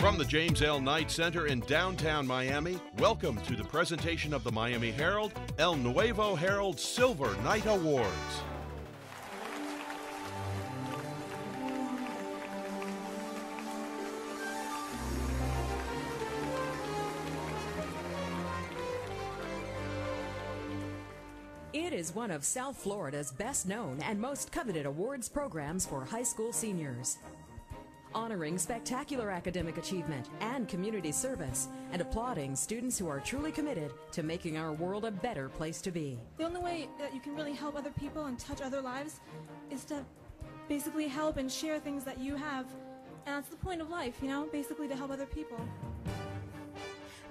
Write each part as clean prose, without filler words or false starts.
From the James L. Knight Center in downtown Miami, welcome to the presentation of the Miami Herald, El Nuevo Herald Silver Knight Awards. It is one of South Florida's best known and most coveted awards programs for high school seniors, honoring spectacular academic achievement and community service, and applauding students who are truly committed to making our world a better place to be. The only way that you can really help other people and touch other lives is to basically help and share things that you have. And that's the point of life, you know, basically to help other people.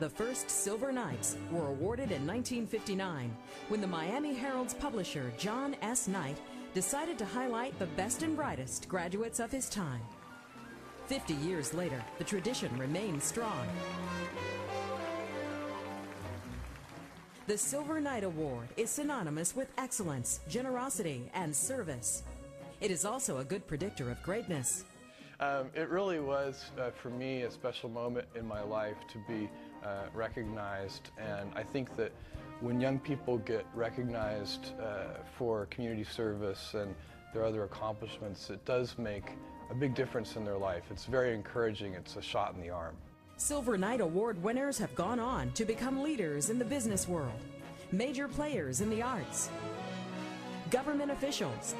The first Silver Knights were awarded in 1959 when the Miami Herald's publisher, John S. Knight, decided to highlight the best and brightest graduates of his time. 50 years later, the tradition remains strong. The Silver Knight Award is synonymous with excellence, generosity, and service. It is also a good predictor of greatness. It really was, for me, a special moment in my life to be recognized, and I think that when young people get recognized for community service and their other accomplishments, it does make a big difference in their life. It's very encouraging. It's a shot in the arm. Silver Knight Award winners have gone on to become leaders in the business world, major players in the arts, government officials,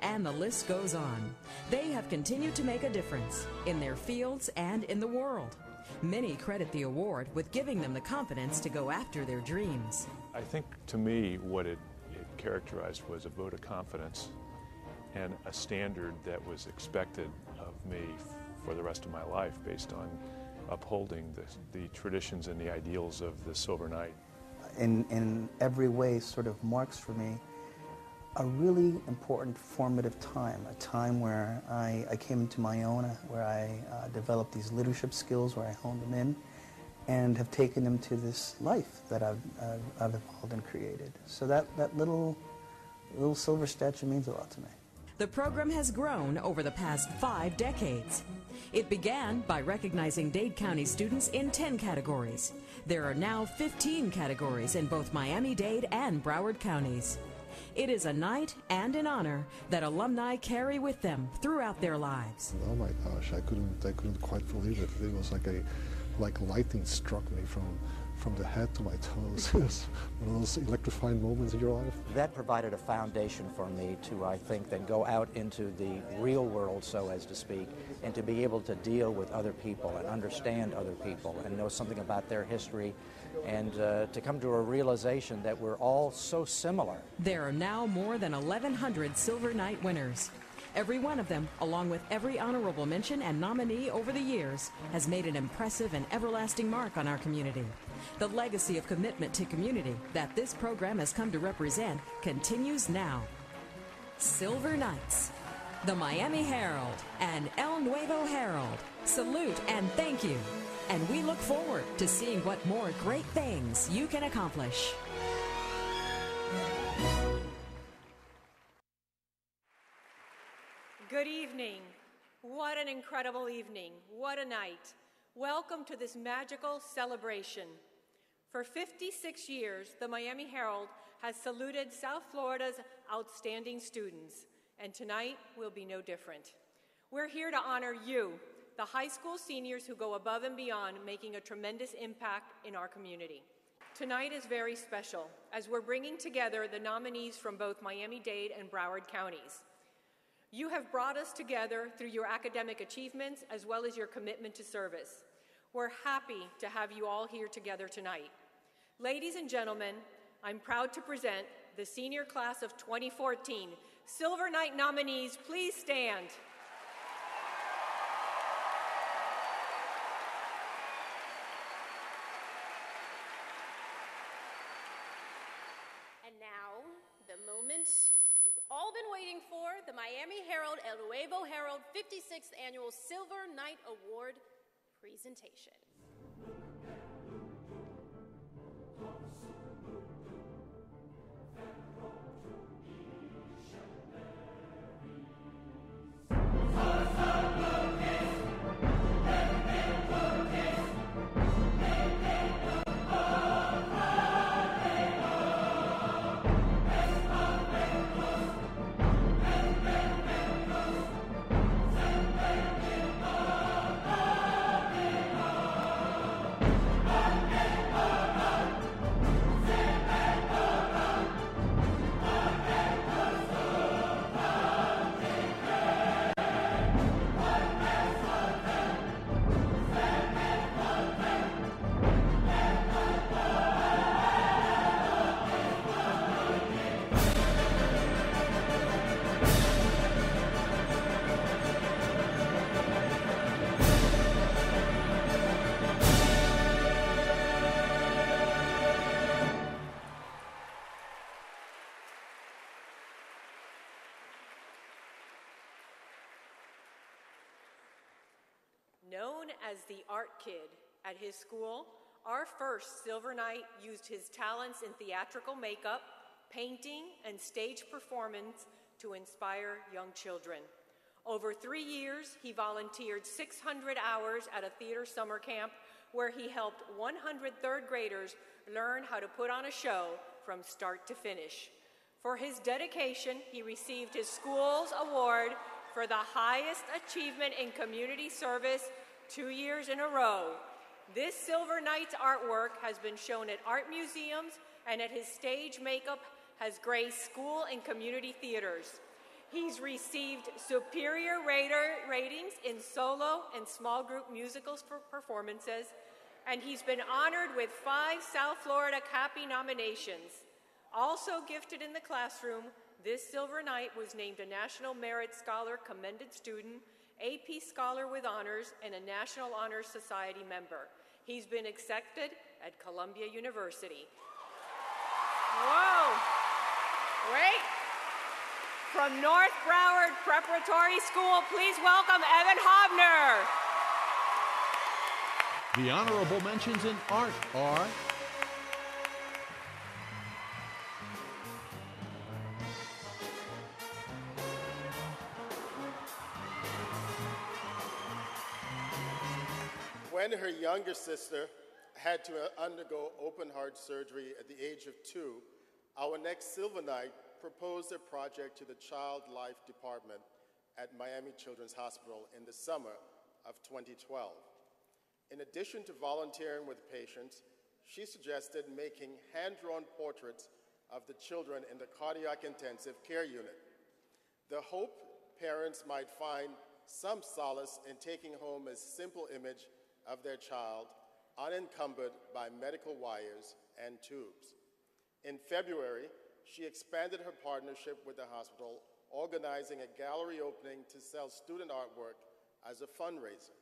and the list goes on. They have continued to make a difference in their fields and in the world. Many credit the award with giving them the confidence to go after their dreams. I think, to me, what it characterized was a vote of confidence and a standard that was expected of me for the rest of my life based on upholding the traditions and the ideals of the Silver Knight. In every way, sort of marks for me a really important formative time, a time where I came into my own, where I developed these leadership skills, where I honed them in, and have taken them to this life that I've evolved and created. So that little silver statue means a lot to me. The program has grown over the past 5 decades. It began by recognizing Dade County students in 10 categories. There are now 15 categories in both Miami-Dade and Broward counties. It is a night and an honor that alumni carry with them throughout their lives. Oh my gosh, I couldn't quite believe it. It was like lightning struck me from the head to my toes. It was one of those electrifying moments in your life. That provided a foundation for me to, I think, then go out into the real world, so as to speak, and to be able to deal with other people and understand other people and know something about their history, and to come to a realization that we're all so similar. There are now more than 1,100 Silver Knight winners. Every one of them, along with every honorable mention and nominee over the years, has made an impressive and everlasting mark on our community. The legacy of commitment to community that this program has come to represent continues now. Silver Knights, the Miami Herald, and El Nuevo Herald salute and thank you. And we look forward to seeing what more great things you can accomplish. Good evening. What an incredible evening. What a night. Welcome to this magical celebration. For 56 years, the Miami Herald has saluted South Florida's outstanding students, and tonight will be no different. We're here to honor you, the high school seniors who go above and beyond, making a tremendous impact in our community. Tonight is very special, as we're bringing together the nominees from both Miami-Dade and Broward counties. You have brought us together through your academic achievements as well as your commitment to service. We're happy to have you all here together tonight. Ladies and gentlemen, I'm proud to present the senior class of 2014. Silver Knight nominees, please stand. And now, the moment you've all been waiting for, the Miami Herald El Nuevo Herald 56th Annual Silver Knight Award presentation. Known as the Art Kid at his school, our first Silver Knight used his talents in theatrical makeup, painting, and stage performance to inspire young children. Over 3 years, he volunteered 600 hours at a theater summer camp where he helped 100 third graders learn how to put on a show from start to finish. For his dedication, he received his school's award for the highest achievement in community service 2 years in a row. This Silver Knight's artwork has been shown at art museums, and at his stage makeup has graced school and community theaters. He's received superior ratings in solo and small group musicals performances, and he's been honored with 5 South Florida CAPI nominations. Also gifted in the classroom, this Silver Knight was named a National Merit Scholar Commended Student, AP Scholar with Honors, and a National Honor Society member. He's been accepted at Columbia University. Whoa! Great! From North Broward Preparatory School, please welcome Evan Hobner. The honorable mentions in art are when her younger sister had to undergo open-heart surgery at the age of 2, our next Silver Knight proposed a project to the Child Life Department at Miami Children's Hospital in the summer of 2012. In addition to volunteering with patients, she suggested making hand-drawn portraits of the children in the cardiac intensive care unit. The hope parents might find some solace in taking home a simple image of their child, unencumbered by medical wires and tubes. In February, she expanded her partnership with the hospital, organizing a gallery opening to sell student artwork as a fundraiser.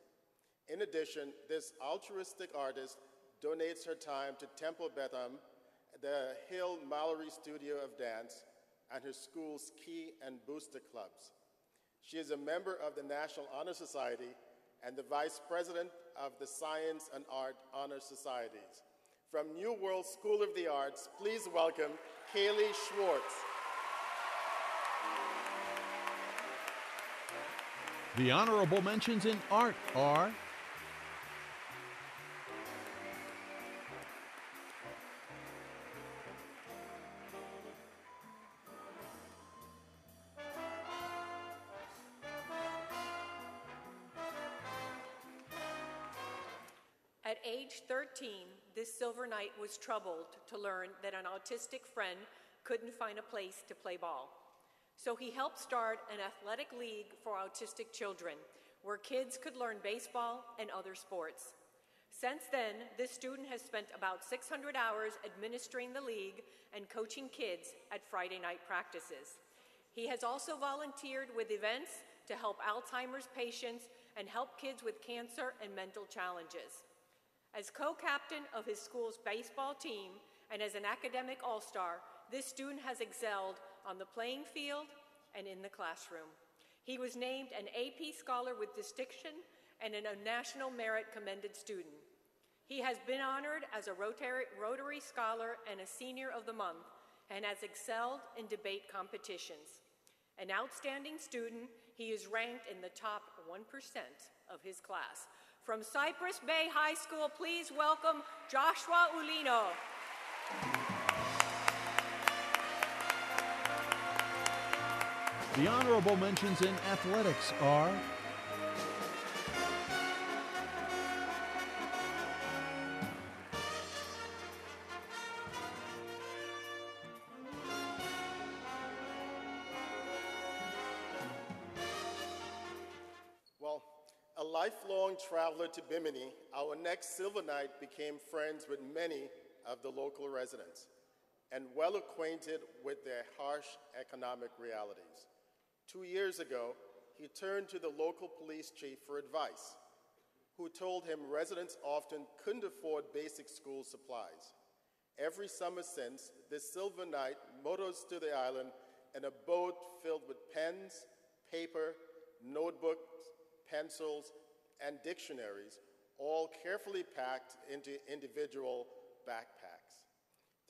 In addition, this altruistic artist donates her time to Temple Bethlehem, the Hill Mallory Studio of Dance, and her school's Key and Booster Clubs. She is a member of the National Honor Society and the Vice President of the Science and Art Honor Societies. From New World School of the Arts, please welcome Kaylee Schwartz. the honorable mentions in art are At age 13, this Silver Knight was troubled to learn that an autistic friend couldn't find a place to play ball. So he helped start an athletic league for autistic children, where kids could learn baseball and other sports. Since then, this student has spent about 600 hours administering the league and coaching kids at Friday night practices. He has also volunteered with events to help Alzheimer's patients and help kids with cancer and mental challenges. As co-captain of his school's baseball team and as an academic all-star, this student has excelled on the playing field and in the classroom. He was named an AP Scholar with Distinction and a National Merit Commended Student. He has been honored as a Rotary Scholar and a Senior of the Month and has excelled in debate competitions. An outstanding student, he is ranked in the top 1% of his class. From Cypress Bay High School, please welcome Joshua Ulino. the honorable mentions in athletics are Well, a lifelong traveler to Bimini, our next Silver Knight became friends with many of the local residents and well acquainted with their harsh economic realities. 2 years ago, he turned to the local police chief for advice, who told him residents often couldn't afford basic school supplies. Every summer since, this Silver Knight motors to the island in a boat filled with pens, paper, notebooks, pencils, and dictionaries, all carefully packed into individual backpacks.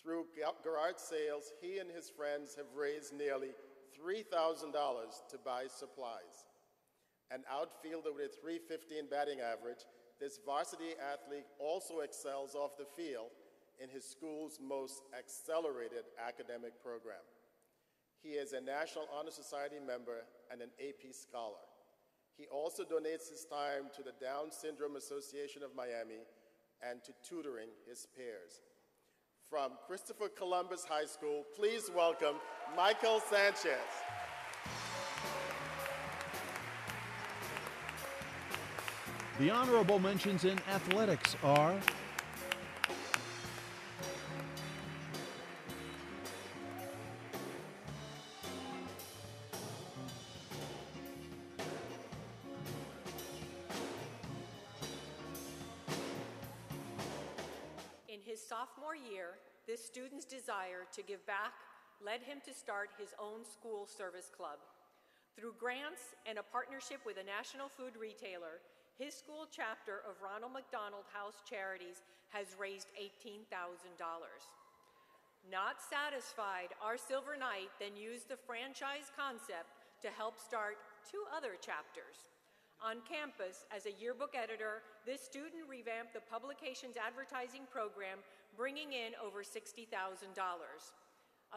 Through garage sales, he and his friends have raised nearly $3,000 to buy supplies. An outfielder with a .315 batting average, this varsity athlete also excels off the field in his school's most accelerated academic program. He is a National Honor Society member and an AP scholar. He also donates his time to the Down Syndrome Association of Miami and to tutoring his peers. From Christopher Columbus High School, please welcome Michael Sanchez. The honorable mentions in athletics are In his sophomore year, this student's desire to give back led him to start his own school service club. Through grants and a partnership with a national food retailer, his school chapter of Ronald McDonald House Charities has raised $18,000. Not satisfied, our Silver Knight then used the franchise concept to help start 2 other chapters. On campus, as a yearbook editor, this student revamped the publication's advertising program, bringing in over $60,000.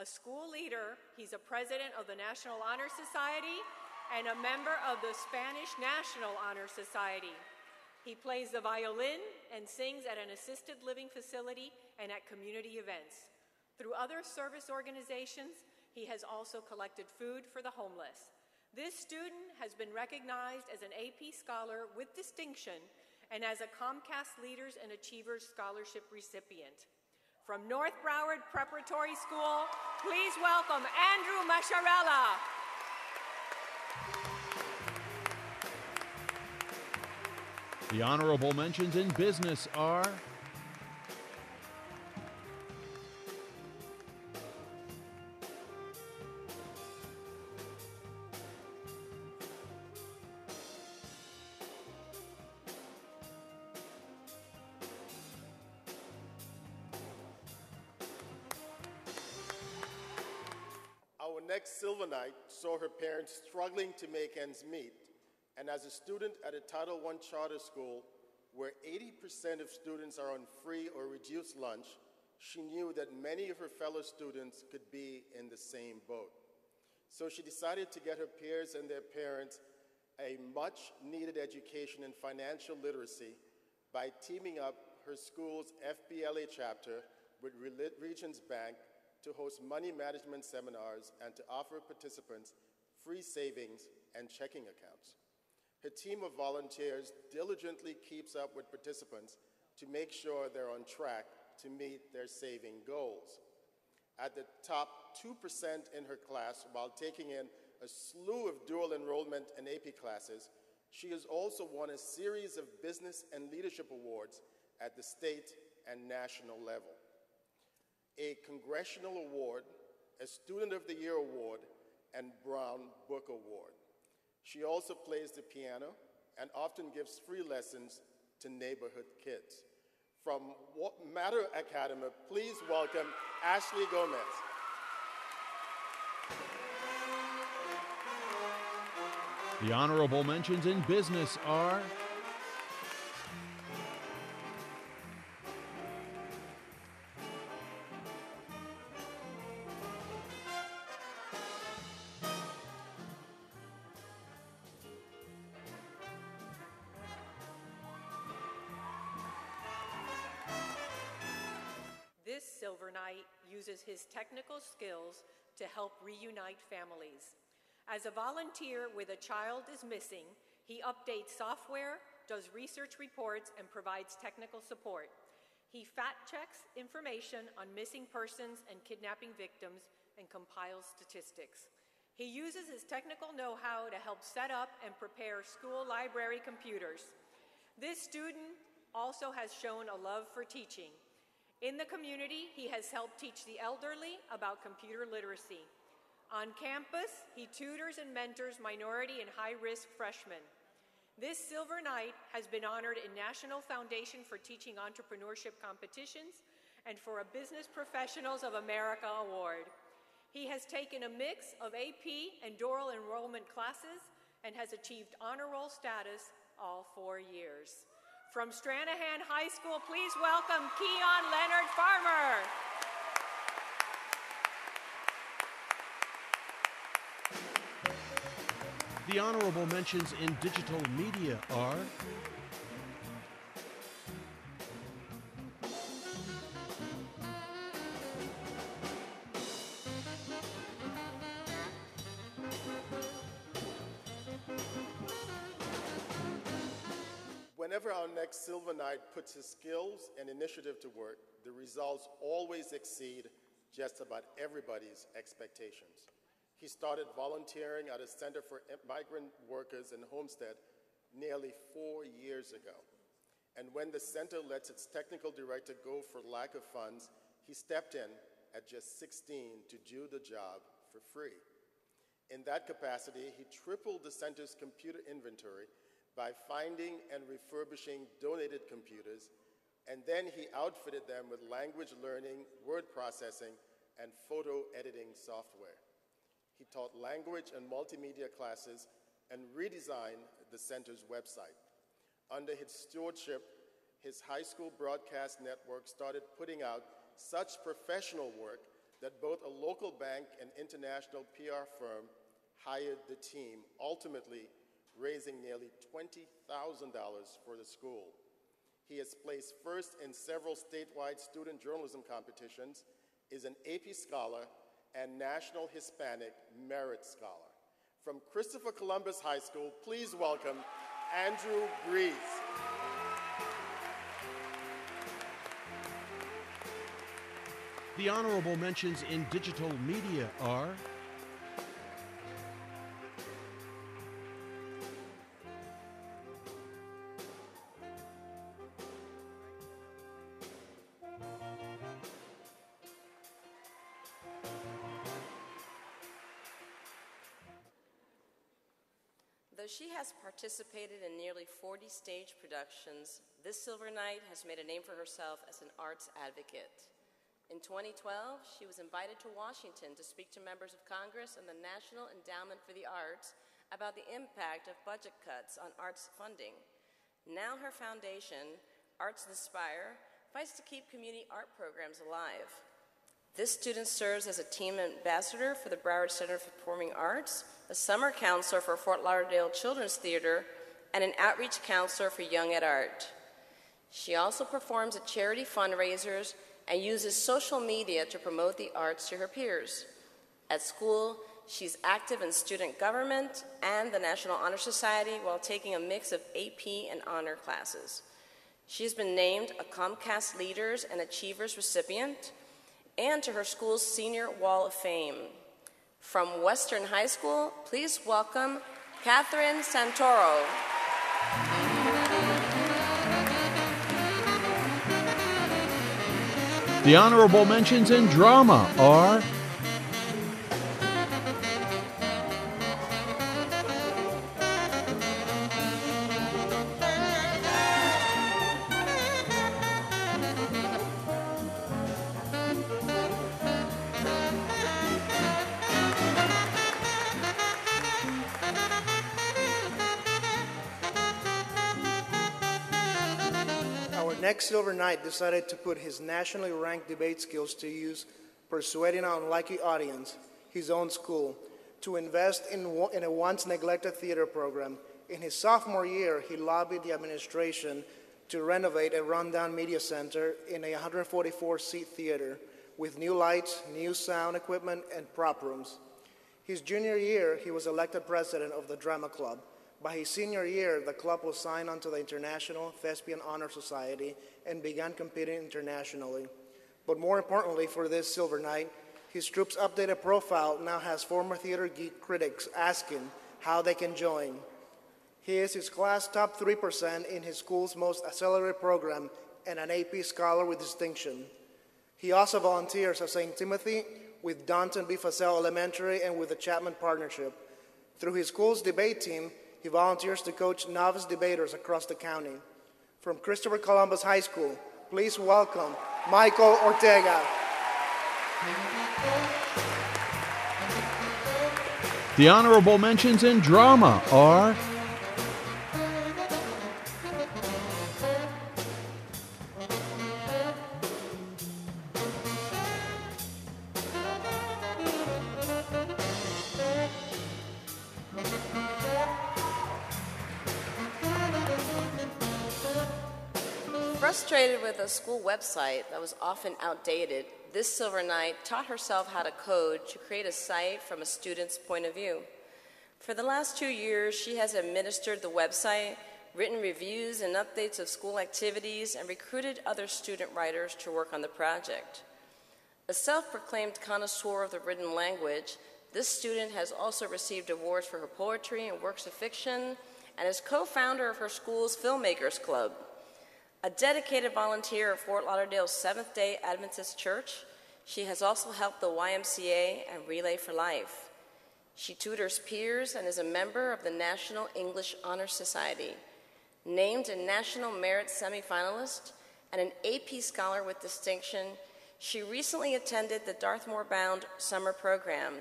A school leader, he's a president of the National Honor Society and a member of the Spanish National Honor Society. He plays the violin and sings at an assisted living facility and at community events. Through other service organizations, he has also collected food for the homeless. This student has been recognized as an AP Scholar with distinction and as a Comcast Leaders and Achievers Scholarship recipient. From North Broward Preparatory School, please welcome Andrew Masciarella. the honorable mentions in business are Our next Silver Knight saw her parents struggling to make ends meet, and as a student at a Title I charter school where 80% of students are on free or reduced lunch, she knew that many of her fellow students could be in the same boat. So she decided to get her peers and their parents a much-needed education in financial literacy by teaming up her school's FBLA chapter with Regions Bank to host money management seminars and to offer participants free savings and checking accounts. Her team of volunteers diligently keeps up with participants to make sure they're on track to meet their saving goals. At the top 2% in her class, while taking in a slew of dual enrollment and AP classes, she has also won a series of business and leadership awards at the state and national level. A Congressional Award, a Student of the Year Award, and Brown Book Award. She also plays the piano and often gives free lessons to neighborhood kids. From Matter Academy, please welcome Ashley Gomez. the honorable mentions in business are This Silver Knight uses his technical skills to help reunite families. As a volunteer with A Child is Missing, he updates software, does research reports, and provides technical support. He fact-checks information on missing persons and kidnapping victims and compiles statistics. He uses his technical know-how to help set up and prepare school library computers. This student also has shown a love for teaching. In the community, he has helped teach the elderly about computer literacy. On campus, he tutors and mentors minority and high-risk freshmen. This Silver Knight has been honored in National Foundation for Teaching Entrepreneurship competitions and for a Business Professionals of America award. He has taken a mix of AP and dual enrollment classes and has achieved honor roll status all 4 years. From Stranahan High School, please welcome Keon Leonard Farmer. The honorable mentions in digital media are Whenever our next Silver Knight puts his skills and initiative to work, the results always exceed just about everybody's expectations. He started volunteering at a Center for Migrant Workers in Homestead nearly 4 years ago. And when the center lets its technical director go for lack of funds, he stepped in at just 16 to do the job for free. In that capacity, he tripled the center's computer inventory by finding and refurbishing donated computers, and then he outfitted them with language learning, word processing, and photo editing software. He taught language and multimedia classes and redesigned the center's website. Under his stewardship, his high school broadcast network started putting out such professional work that both a local bank and international PR firm hired the team, ultimately raising nearly $20,000 for the school. He has placed first in several statewide student journalism competitions, is an AP Scholar, and National Hispanic Merit Scholar. From Christopher Columbus High School, please welcome Andrew Breeze. the honorable mentions in digital media are Though she has participated in nearly 40 stage productions, this Silver Knight has made a name for herself as an arts advocate. In 2012, she was invited to Washington to speak to members of Congress and the National Endowment for the Arts about the impact of budget cuts on arts funding. Now her foundation, Arts Inspire, fights to keep community art programs alive. This student serves as a team ambassador for the Broward Center for Performing Arts, a summer counselor for Fort Lauderdale Children's Theater, and an outreach counselor for Young at Art. She also performs at charity fundraisers and uses social media to promote the arts to her peers. At school, she's active in student government and the National Honor Society while taking a mix of AP and honor classes. She's been named a Comcast Leaders and Achievers recipient and to her school's Senior Wall of Fame. From Western High School, please welcome Catherine Santoro. the honorable mentions in drama are Next Silver Knight decided to put his nationally ranked debate skills to use, persuading an unlikely audience, his own school, to invest in a once-neglected theater program. In his sophomore year, he lobbied the administration to renovate a rundown media center in a 144-seat theater with new lights, new sound equipment, and prop rooms. His junior year, he was elected president of the drama club. By his senior year, the club was signed onto the International Thespian Honor Society and began competing internationally. But more importantly for this Silver Knight, his troupe's updated profile now has former theater geek critics asking how they can join. He is his class top 3% in his school's most accelerated program and an AP Scholar with distinction. He also volunteers at St. Timothy with Danton B. Facel Elementary and with the Chapman Partnership. Through his school's debate team, He volunteers to coach novice debaters across the county. From Christopher Columbus High School, please welcome Michael Ortega. The honorable mentions in drama are Frustrated with a school website that was often outdated, this Silver Knight taught herself how to code to create a site from a student's point of view. For the last 2 years, she has administered the website, written reviews and updates of school activities, and recruited other student writers to work on the project. A self-proclaimed connoisseur of the written language, this student has also received awards for her poetry and works of fiction, and is co-founder of her school's Filmmakers Club. A dedicated volunteer at Fort Lauderdale's Seventh-day Adventist Church, she has also helped the YMCA and Relay for Life. She tutors peers and is a member of the National English Honor Society. Named a National Merit semifinalist and an AP Scholar with distinction, she recently attended the Dartmoor-bound summer program.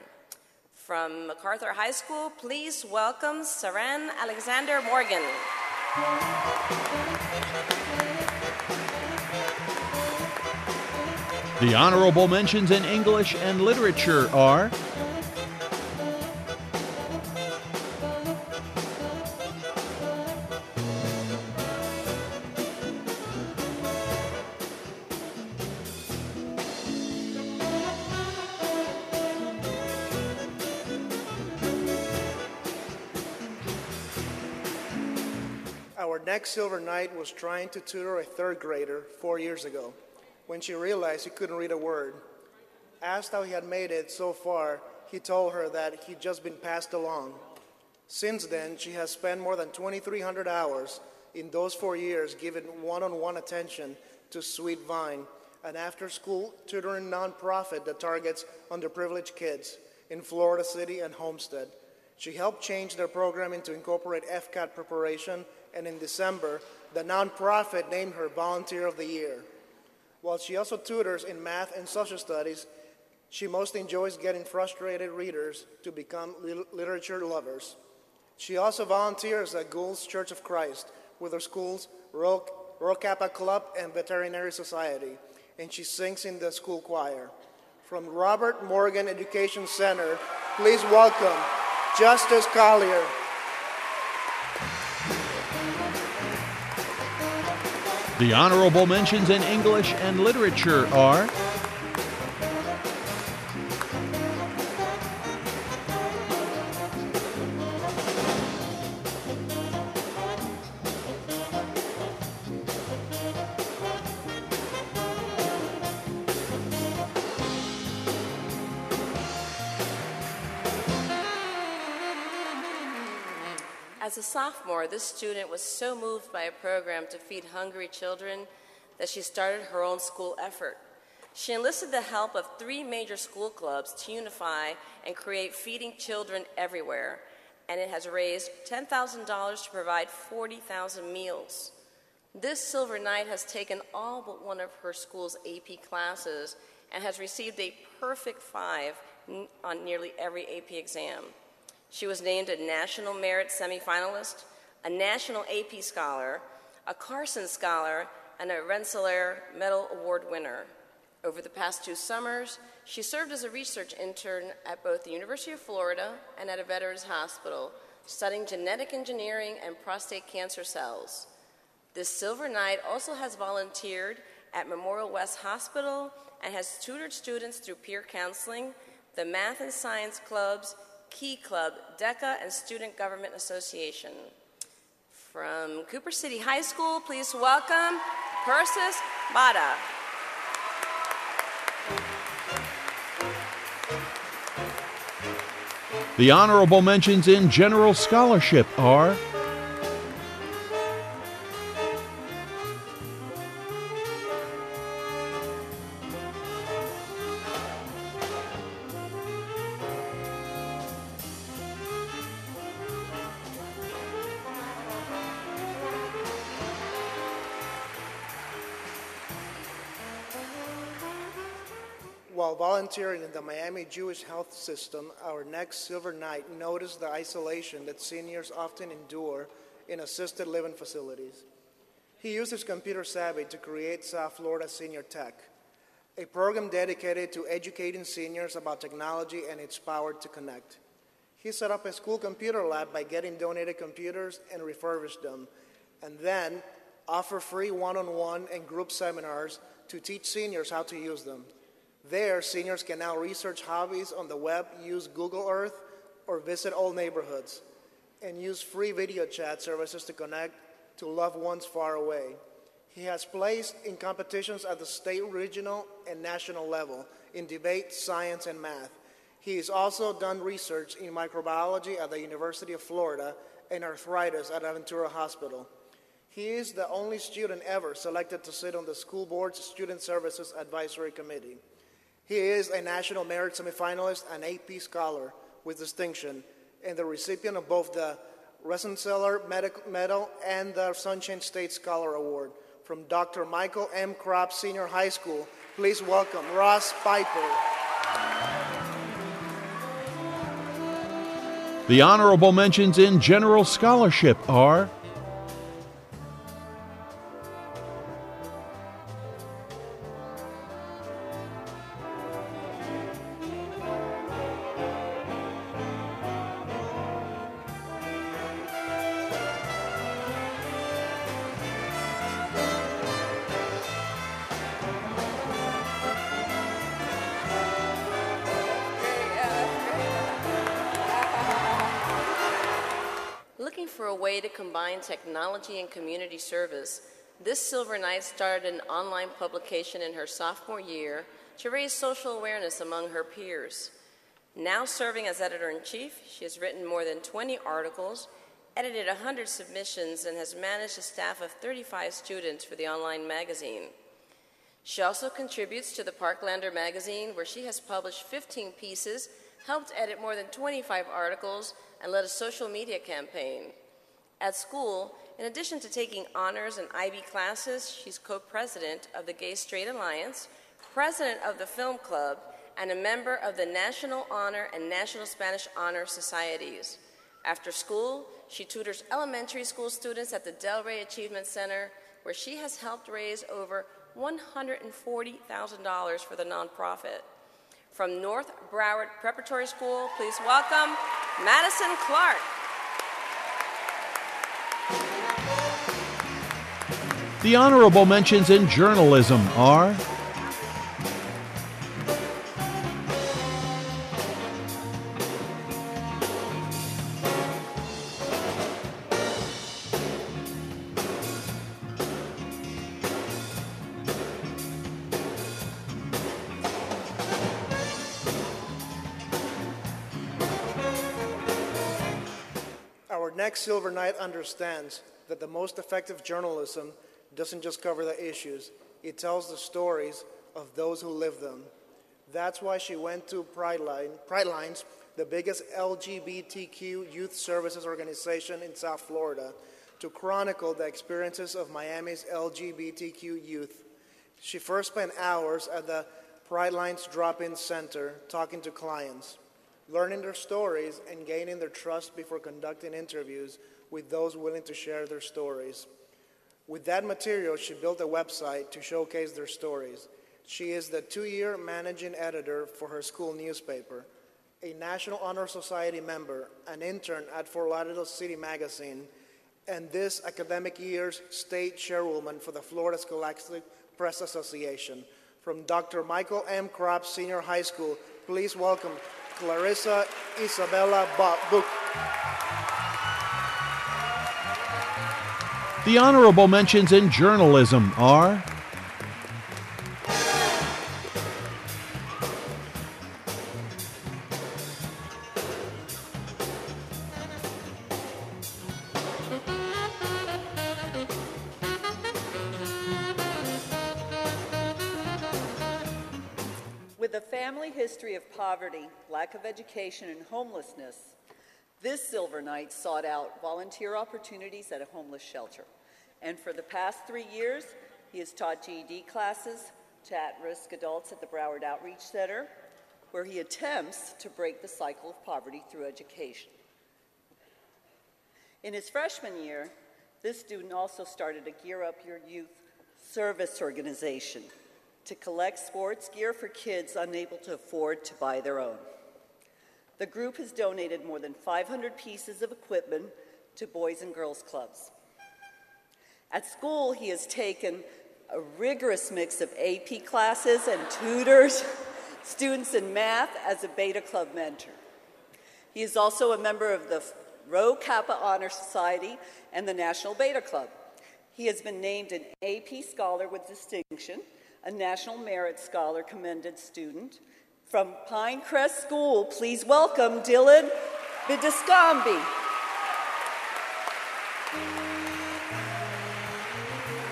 From MacArthur High School, please welcome Saran Alexander Morgan. the honorable mentions in English and literature are Our next Silver Knight was trying to tutor a third grader 4 years ago when she realized he couldn't read a word. Asked how he had made it so far, he told her that he'd just been passed along. Since then, she has spent more than 2,300 hours in those 4 years giving one-on-one attention to Sweet Vine, an after-school tutoring nonprofit that targets underprivileged kids in Florida City and Homestead. She helped change their programming to incorporate FCAT preparation, and in December, the nonprofit named her Volunteer of the Year. While she also tutors in math and social studies, she most enjoys getting frustrated readers to become literature lovers. She also volunteers at Gould's Church of Christ with her school's Rho Kappa Club and Veterinary Society, and she sings in the school choir. From Robert Morgan Education Center, please welcome Justice Collier. the honorable mentions in English and literature are As a sophomore, this student was so moved by a program to feed hungry children that she started her own school effort. She enlisted the help of 3 major school clubs to unify and create Feeding Children Everywhere, and it has raised $10,000 to provide 40,000 meals. This Silver Knight has taken all but one of her school's AP classes and has received a perfect 5 on nearly every AP exam. She was named a National Merit semifinalist, a National AP Scholar, a Carson Scholar, and a Rensselaer Medal Award winner. Over the past 2 summers, she served as a research intern at both the University of Florida and at a veterans hospital, studying genetic engineering and prostate cancer cells. This Silver Knight also has volunteered at Memorial West Hospital and has tutored students through peer counseling, the Math and Science Clubs, Key Club, DECA, and Student Government Association. From Cooper City High School, please welcome Persis Bada. the honorable mentions in general scholarship are While volunteering in the Miami Jewish health system, our next Silver Knight noticed the isolation that seniors often endure in assisted living facilities. He used his computer savvy to create South Florida Senior Tech, a program dedicated to educating seniors about technology and its power to connect. He set up a school computer lab by getting donated computers and refurbished them, and then offer free one-on-one and group seminars to teach seniors how to use them. There, seniors can now research hobbies on the web, use Google Earth, or visit old neighborhoods, and use free video chat services to connect to loved ones far away. He has placed in competitions at the state, regional, and national level in debate, science, and math. He has also done research in microbiology at the University of Florida and arthritis at Aventura Hospital. He is the only student ever selected to sit on the school board's Student Services Advisory Committee. He is a National Merit Semifinalist and AP Scholar with distinction, and the recipient of both the Rensselaer Medal and the Sunshine State Scholar Award. From Dr. Michael M. Kropp Senior High School, please welcome Ross Piper. The honorable mentions in general scholarship are Looking for a way to combine technology and community service, this Silver Knight started an online publication in her sophomore year to raise social awareness among her peers. Now serving as editor-in-chief, she has written more than 20 articles, edited 100 submissions, and has managed a staff of 35 students for the online magazine. She also contributes to the Parklander magazine, where she has published 15 pieces, helped edit more than 25 articles, and led a social media campaign. At school, in addition to taking honors and IB classes, she's co-president of the Gay Straight Alliance, president of the Film Club, and a member of the National Honor and National Spanish Honor Societies. After school, she tutors elementary school students at the Delray Achievement Center, where she has helped raise over $140,000 for the nonprofit. From North Broward Preparatory School, please welcome Madison Clark. the honorable mentions in journalism are Our next Silver Knight understands that the most effective journalism doesn't just cover the issues, it tells the stories of those who live them. That's why she went to Pride Lines, the biggest LGBTQ youth services organization in South Florida, to chronicle the experiences of Miami's LGBTQ youth. She first spent hours at the Pride Lines Drop-In Center talking to clients, learning their stories and gaining their trust before conducting interviews with those willing to share their stories. With that material, she built a website to showcase their stories. She is the 2-year managing editor for her school newspaper, a National Honor Society member, an intern at Fort Lauderdale City Magazine, and this academic year's state chairwoman for the Florida Scholastic Press Association. From Dr. Michael M. Kropp Senior High School, please welcome Clarissa Isabella Book. the honorable mentions in journalism are With a family history of poverty, lack of education, and homelessness, this Silver Knight sought out volunteer opportunities at a homeless shelter. And for the past 3 years, he has taught GED classes, to at-risk adults at the Broward Outreach Center, where he attempts to break the cycle of poverty through education. In his freshman year, this student also started a Gear Up Your Youth service organization to collect sports gear for kids unable to afford to buy their own. The group has donated more than 500 pieces of equipment to boys and girls clubs. At school, he has taken a rigorous mix of AP classes and tutors students in math as a Beta Club mentor. He is also a member of the Rho Kappa Honor Society and the National Beta Club. He has been named an AP Scholar with Distinction, a National Merit Scholar commended student. From Pinecrest School, please welcome Dylan Bidiscombi.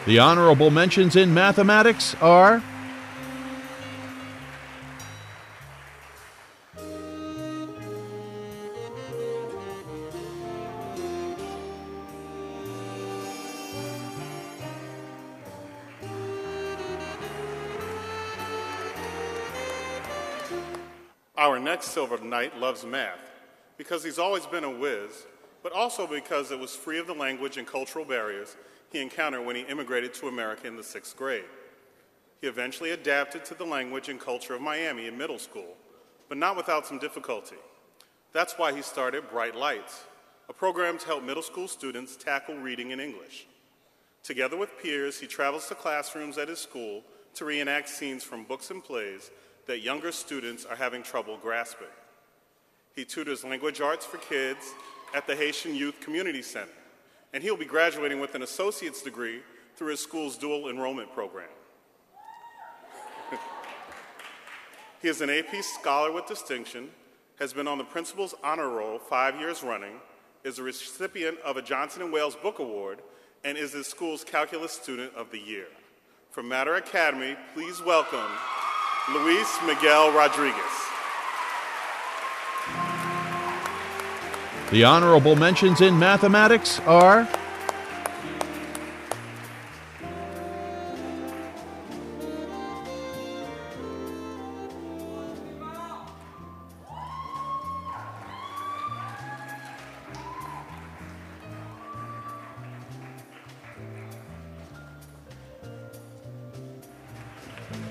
The honorable mentions in mathematics are Our next Silver Knight loves math because he's always been a whiz, but also because it was free of the language and cultural barriers he encountered when he immigrated to America in the 6th grade. He eventually adapted to the language and culture of Miami in middle school, but not without some difficulty. That's why he started Bright Lights, a program to help middle school students tackle reading in English. Together with peers, he travels to classrooms at his school to reenact scenes from books and plays that younger students are having trouble grasping. He tutors language arts for kids at the Haitian Youth Community Center, and he'll be graduating with an associate's degree through his school's dual enrollment program. He is an AP Scholar with Distinction, has been on the Principal's Honor Roll 5 years running, is a recipient of a Johnson & Wales Book Award, and is the school's Calculus Student of the Year. From Matter Academy, please welcome Luis Miguel Rodriguez. the honorable mentions in mathematics are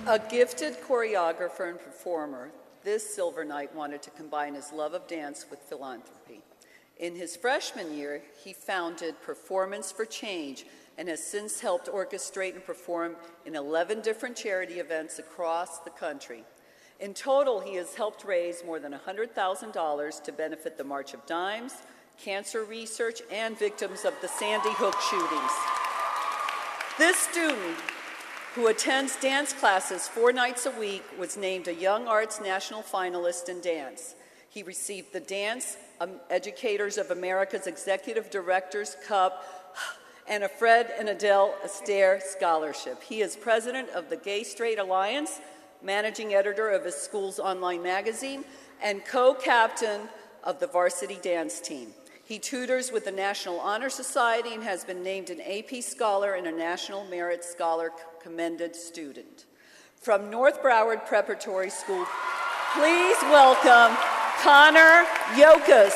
A gifted choreographer and performer, this Silver Knight wanted to combine his love of dance with philanthropy. In his freshman year, he founded Performance for Change and has since helped orchestrate and perform in 11 different charity events across the country. In total, he has helped raise more than $100,000 to benefit the March of Dimes, cancer research, and victims of the Sandy Hook shootings. This student, who attends dance classes 4 nights a week, was named a Young Arts National Finalist in dance. He received the Dance Educators of America's Executive Directors Cup and a Fred and Adele Astaire Scholarship. He is president of the Gay Straight Alliance, managing editor of his school's online magazine, and co-captain of the varsity dance team. He tutors with the National Honor Society and has been named an AP Scholar and a National Merit Scholar commended student. From North Broward Preparatory School, please welcome Connor Yokas.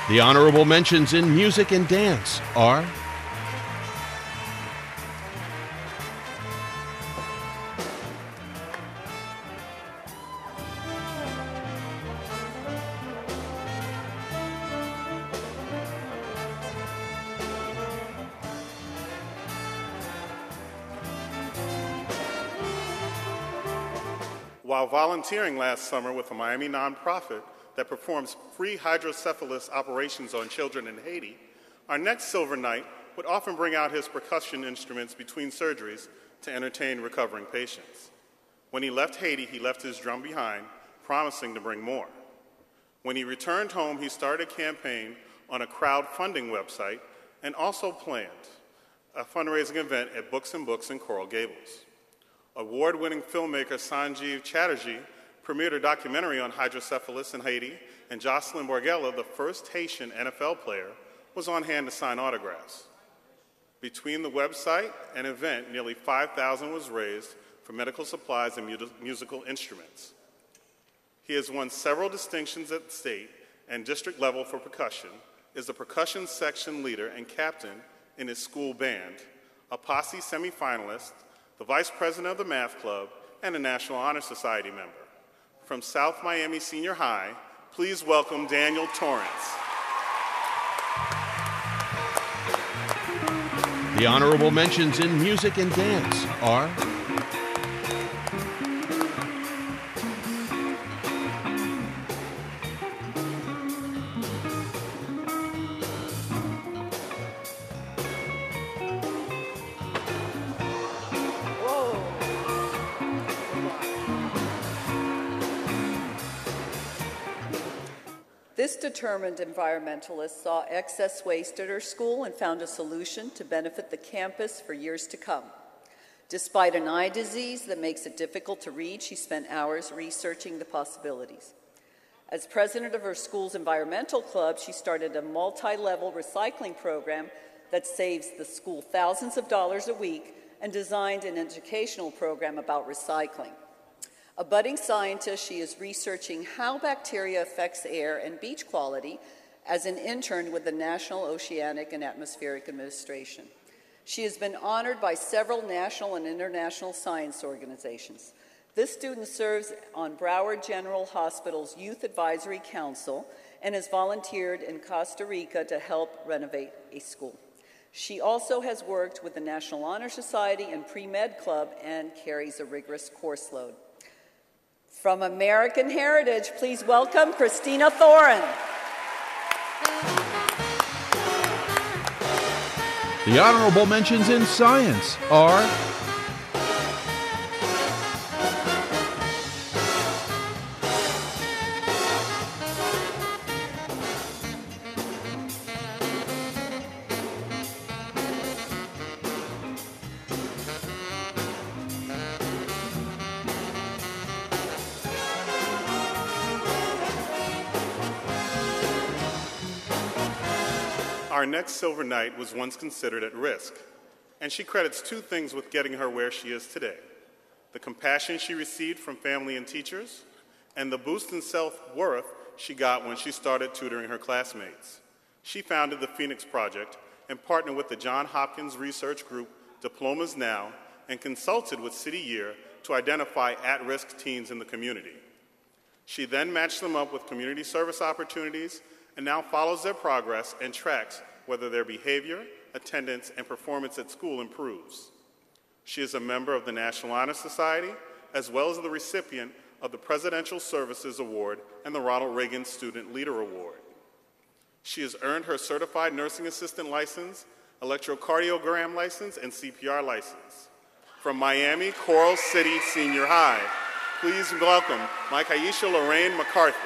the honorable mentions in music and dance are While volunteering last summer with a Miami nonprofit that performs free hydrocephalus operations on children in Haiti, our next Silver Knight would often bring out his percussion instruments between surgeries to entertain recovering patients. When he left Haiti, he left his drum behind, promising to bring more. When he returned home, he started a campaign on a crowdfunding website and also planned a fundraising event at Books and Books in Coral Gables. Award-winning filmmaker Sanjeev Chatterjee premiered a documentary on hydrocephalus in Haiti, and Jocelyn Borgella, the first Haitian NFL player, was on hand to sign autographs. Between the website and event, nearly $5,000 was raised for medical supplies and musical instruments. He has won several distinctions at state and district level for percussion, is the percussion section leader and captain in his school band, a posse semifinalist, the vice president of the math club, and a National Honor Society member. From South Miami Senior High, please welcome Daniel Torrance. The honorable mentions in music and dance are This determined environmentalist saw excess waste at her school and found a solution to benefit the campus for years to come. Despite an eye disease that makes it difficult to read, she spent hours researching the possibilities. As president of her school's environmental club, she started a multi-level recycling program that saves the school thousands of dollars a week and designed an educational program about recycling. A budding scientist, she is researching how bacteria affects air and beach quality as an intern with the National Oceanic and Atmospheric Administration. She has been honored by several national and international science organizations. This student serves on Broward General Hospital's Youth Advisory Council and has volunteered in Costa Rica to help renovate a school. She also has worked with the National Honor Society and Pre-Med Club and carries a rigorous course load. From American Heritage, please welcome Christina Thorin. the honorable mentions in science are Our next Silver Knight was once considered at risk, and she credits two things with getting her where she is today: the compassion she received from family and teachers, and the boost in self-worth she got when she started tutoring her classmates. She founded the Phoenix Project and partnered with the Johns Hopkins research group Diplomas Now and consulted with City Year to identify at-risk teens in the community. She then matched them up with community service opportunities and now follows their progress and tracks whether their behavior, attendance, and performance at school improves. She is a member of the National Honor Society, as well as the recipient of the Presidential Services Award and the Ronald Reagan Student Leader Award. She has earned her Certified Nursing Assistant license, electrocardiogram license, and CPR license. From Miami Coral City Senior High, please welcome Mikaisha Lorraine McCarthy.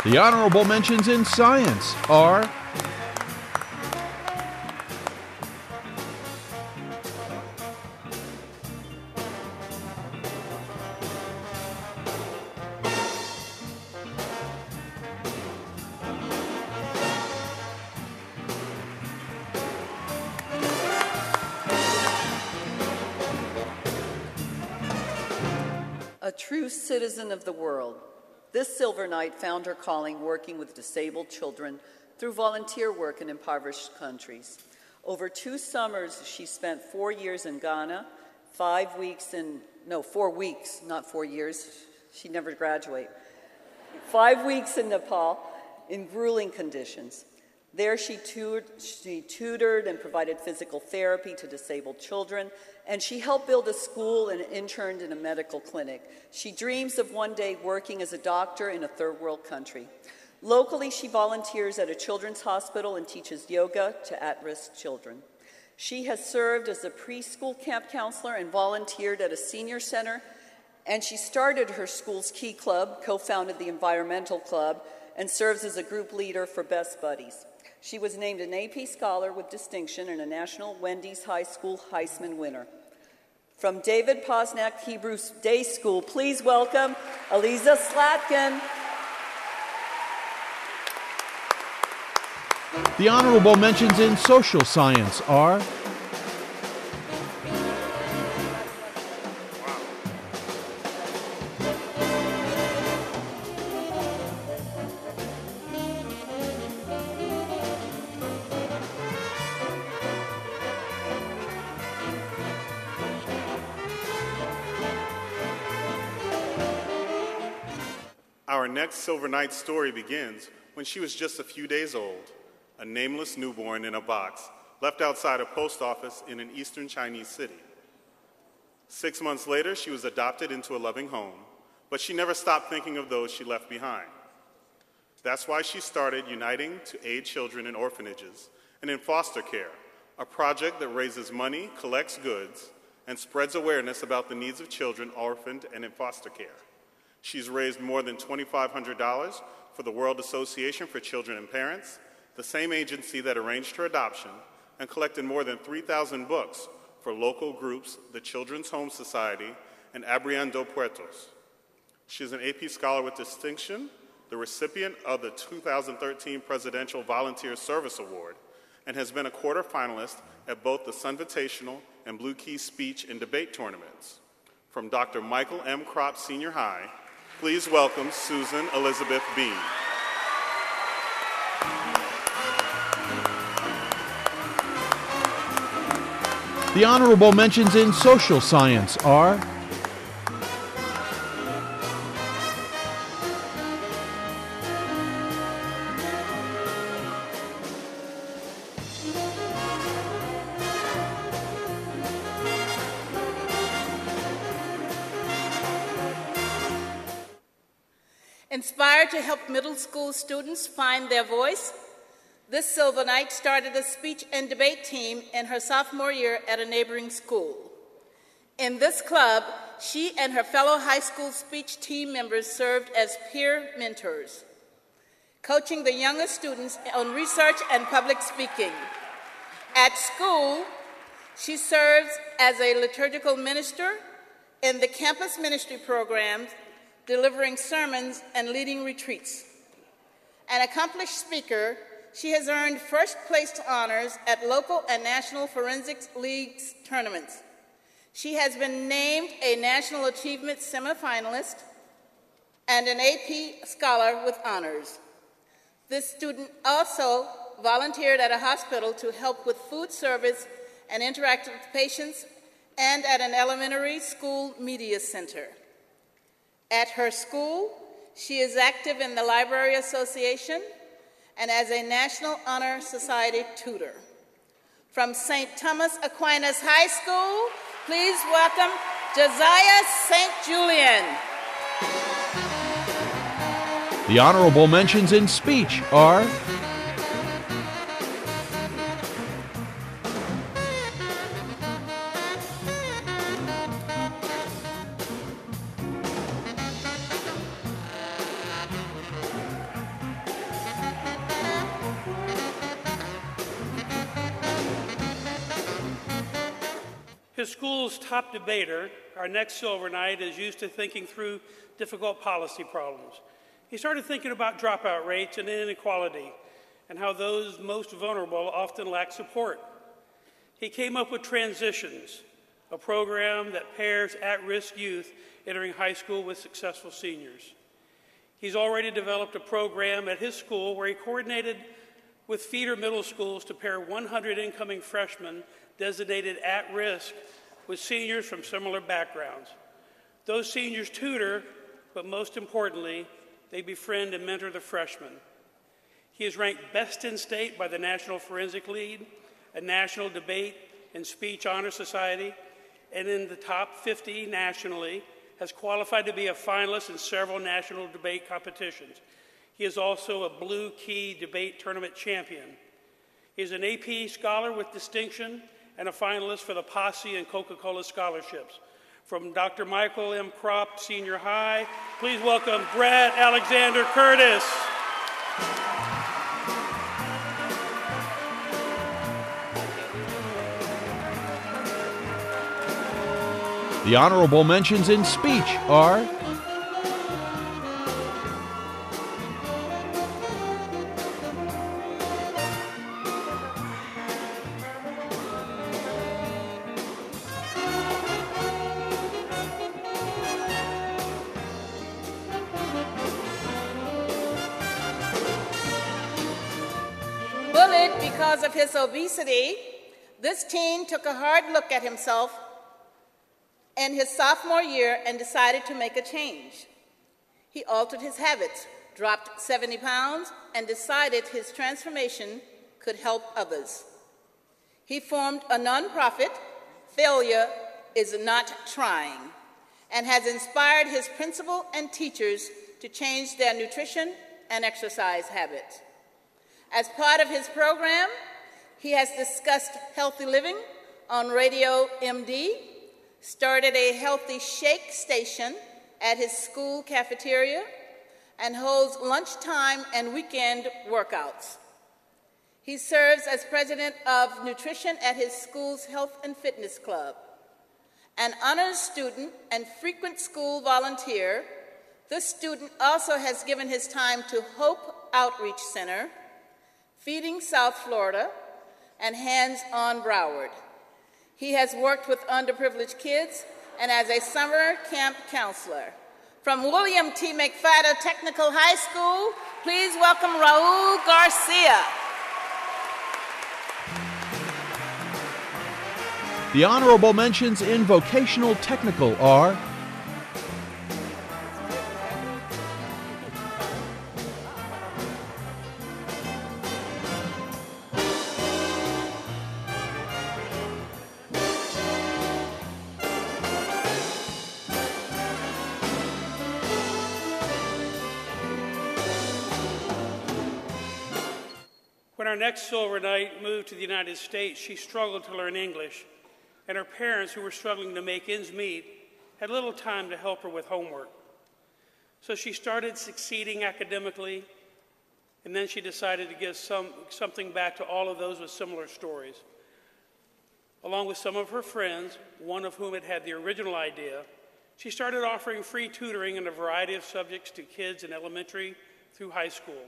the honorable mentions in science are A true citizen of the world. This Silver Knight found her calling working with disabled children through volunteer work in impoverished countries. Over 2 summers, she spent 4 years in Ghana, 4 weeks, not 4 years, she'd never graduate. 5 weeks in Nepal in grueling conditions. There she tutored and provided physical therapy to disabled children, and she helped build a school and interned in a medical clinic. She dreams of one day working as a doctor in a third world country. Locally, she volunteers at a children's hospital and teaches yoga to at-risk children. She has served as a preschool camp counselor and volunteered at a senior center, and she started her school's Key Club, co-founded the Environmental Club, and serves as a group leader for Best Buddies. She was named an AP Scholar with distinction and a National Wendy's High School Heisman winner. From David Posnack Hebrew Day School, please welcome Aliza Slatkin. The honorable mentions in social science are Our next Silver Knight story begins when she was just a few days old, a nameless newborn in a box left outside a post office in an eastern Chinese city. 6 months later, she was adopted into a loving home, but she never stopped thinking of those she left behind. That's why she started Uniting to Aid Children in Orphanages and in Foster Care, a project that raises money, collects goods, and spreads awareness about the needs of children orphaned and in foster care. She's raised more than $2,500 for the World Association for Children and Parents, the same agency that arranged her adoption, and collected more than 3,000 books for local groups, the Children's Home Society and Abriendo Puertos. She's an AP Scholar with Distinction, the recipient of the 2013 Presidential Volunteer Service Award, and has been a quarterfinalist at both the Sunvitational and Blue Key Speech and Debate tournaments. From Dr. Michael M. Kropp Senior High, please welcome Susan Elizabeth Bean. the honorable mentions in social science are Inspired to help middle school students find their voice, this Silver Knight started a speech and debate team in her sophomore year at a neighboring school. In this club, she and her fellow high school speech team members served as peer mentors, coaching the younger students on research and public speaking. At school, she serves as a liturgical minister in the campus ministry programs, delivering sermons and leading retreats. An accomplished speaker, she has earned first-place honors at local and national forensics leagues tournaments. She has been named a National Achievement semifinalist and an AP Scholar with honors. This student also volunteered at a hospital to help with food service and interact with patients, and at an elementary school media center. At her school, she is active in the Library Association and as a National Honor Society tutor. From St. Thomas Aquinas High School, please welcome Josiah St. Julian. the honorable mentions in speech are His school's top debater, our next Silver Knight, is used to thinking through difficult policy problems. He started thinking about dropout rates and inequality and how those most vulnerable often lack support. He came up with Transitions, a program that pairs at-risk youth entering high school with successful seniors. He's already developed a program at his school where he coordinated with feeder middle schools to pair 100 incoming freshmen designated at risk with seniors from similar backgrounds. Those seniors tutor, but most importantly, they befriend and mentor the freshmen. He is ranked best in state by the National Forensic League, a National Debate and Speech Honor Society, and in the top 50 nationally, has qualified to be a finalist in several national debate competitions. He is also a Blue Key Debate Tournament champion. He is an AP Scholar with Distinction and a finalist for the Posse and Coca-Cola scholarships. From Dr. Michael M. Kropp Senior High, please welcome Brad Alexander Curtis. the honorable mentions in speech are because of his obesity, this teen took a hard look at himself in his sophomore year and decided to make a change. He altered his habits, dropped 70 pounds, and decided his transformation could help others. He formed a nonprofit, Failure is Not Trying, and has inspired his principal and teachers to change their nutrition and exercise habits. As part of his program, he has discussed healthy living on Radio MD, started a healthy shake station at his school cafeteria, and holds lunchtime and weekend workouts. He serves as president of nutrition at his school's health and fitness club. An honors student and frequent school volunteer, this student also has given his time to Hope Outreach Center, Feeding South Florida, and Hands on Broward. He has worked with underprivileged kids and as a summer camp counselor. From William T. McFadden Technical High School, please welcome Raul Garcia. The honorable mentions in vocational technical are When our next Silver Knight moved to the United States, she struggled to learn English, and her parents, who were struggling to make ends meet, had little time to help her with homework. So she started succeeding academically, and then she decided to give something back to all of those with similar stories. Along with some of her friends, one of whom had the original idea, she started offering free tutoring in a variety of subjects to kids in elementary through high school.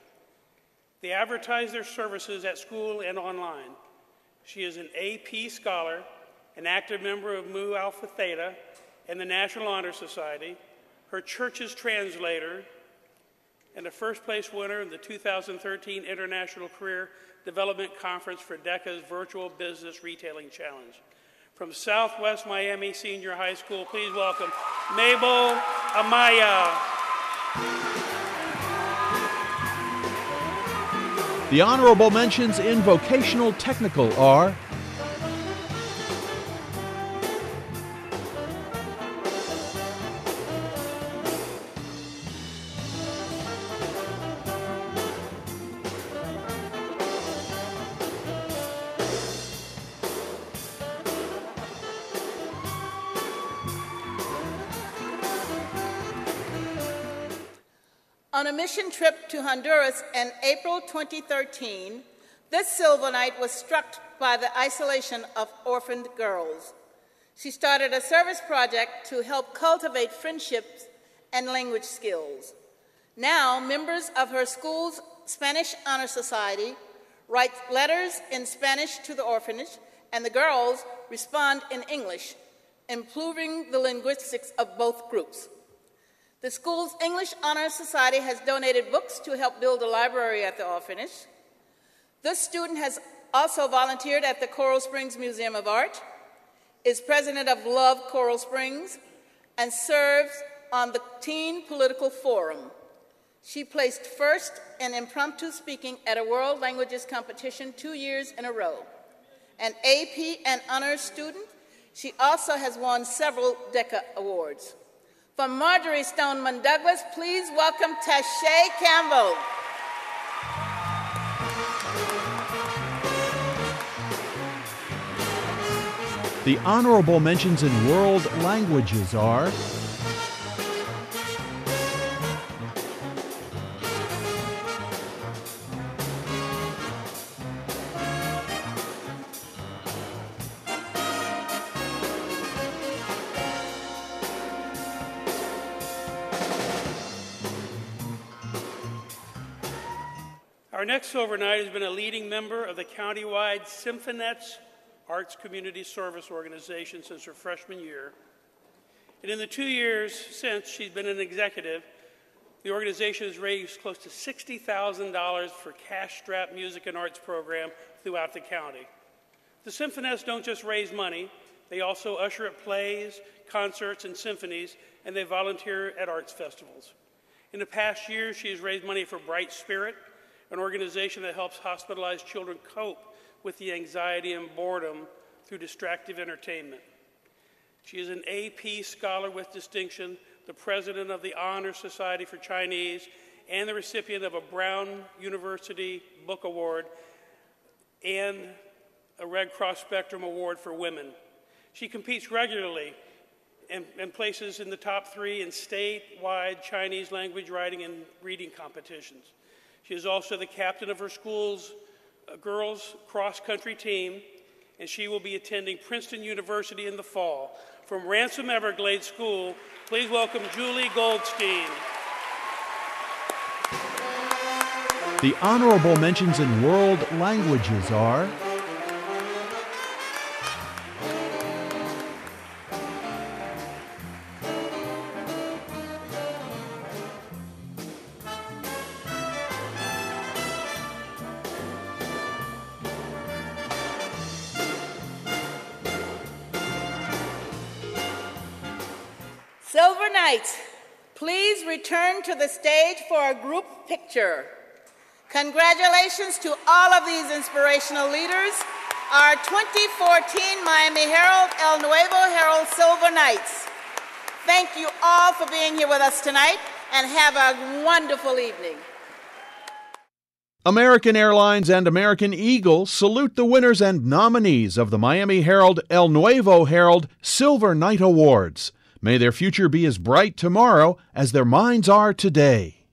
They advertise their services at school and online. She is an AP scholar, an active member of Mu Alpha Theta and the National Honor Society, her church's translator, and a first-place winner in the 2013 International Career Development Conference for DECA's Virtual Business Retailing Challenge. From Southwest Miami Senior High School, please welcome Mabel Amaya. the honorable mentions in vocational technical are On a mission trip to Honduras in April 2013, this Silver Knight was struck by the isolation of orphaned girls. She started a service project to help cultivate friendships and language skills. Now, members of her school's Spanish Honor Society write letters in Spanish to the orphanage, and the girls respond in English, improving the linguistics of both groups. The school's English Honor Society has donated books to help build a library at the orphanage. This student has also volunteered at the Coral Springs Museum of Art, is president of Love Coral Springs, and serves on the Teen Political Forum. She placed first in impromptu speaking at a World Languages competition 2 years in a row. An AP and honors student, she also has won several DECA awards. From Marjorie Stoneman Douglas, please welcome Tashay Campbell. the honorable mentions in world languages are Our next Silver Knight has been a leading member of the countywide Symphonettes Arts Community Service Organization since her freshman year. And in the 2 years since, she's been an executive The organization has raised close to $60,000 for cash-strapped music and arts program throughout the county. The Symphonists don't just raise money, they also usher at plays, concerts, and symphonies, and they volunteer at arts festivals. In the past year, she has raised money for Bright Spirit, an organization that helps hospitalized children cope with the anxiety and boredom through distractive entertainment. She is an AP Scholar with Distinction, the president of the Honor Society for Chinese, and the recipient of a Brown University Book Award and a Red Cross Spectrum Award for Women. She competes regularly and places in the top 3 in statewide Chinese language writing and reading competitions. She is also the captain of her school's girls cross-country team, and she will be attending Princeton University in the fall. From Ransom Everglades School, please welcome Julie Goldstein. The honorable mentions in world languages are Silver Knights, please return to the stage for a group picture. Congratulations to all of these inspirational leaders, our 2014 Miami Herald, El Nuevo Herald Silver Knights. Thank you all for being here with us tonight, and have a wonderful evening. American Airlines and American Eagle salute the winners and nominees of the Miami Herald El Nuevo Herald Silver Knight Awards. May their future be as bright tomorrow as their minds are today.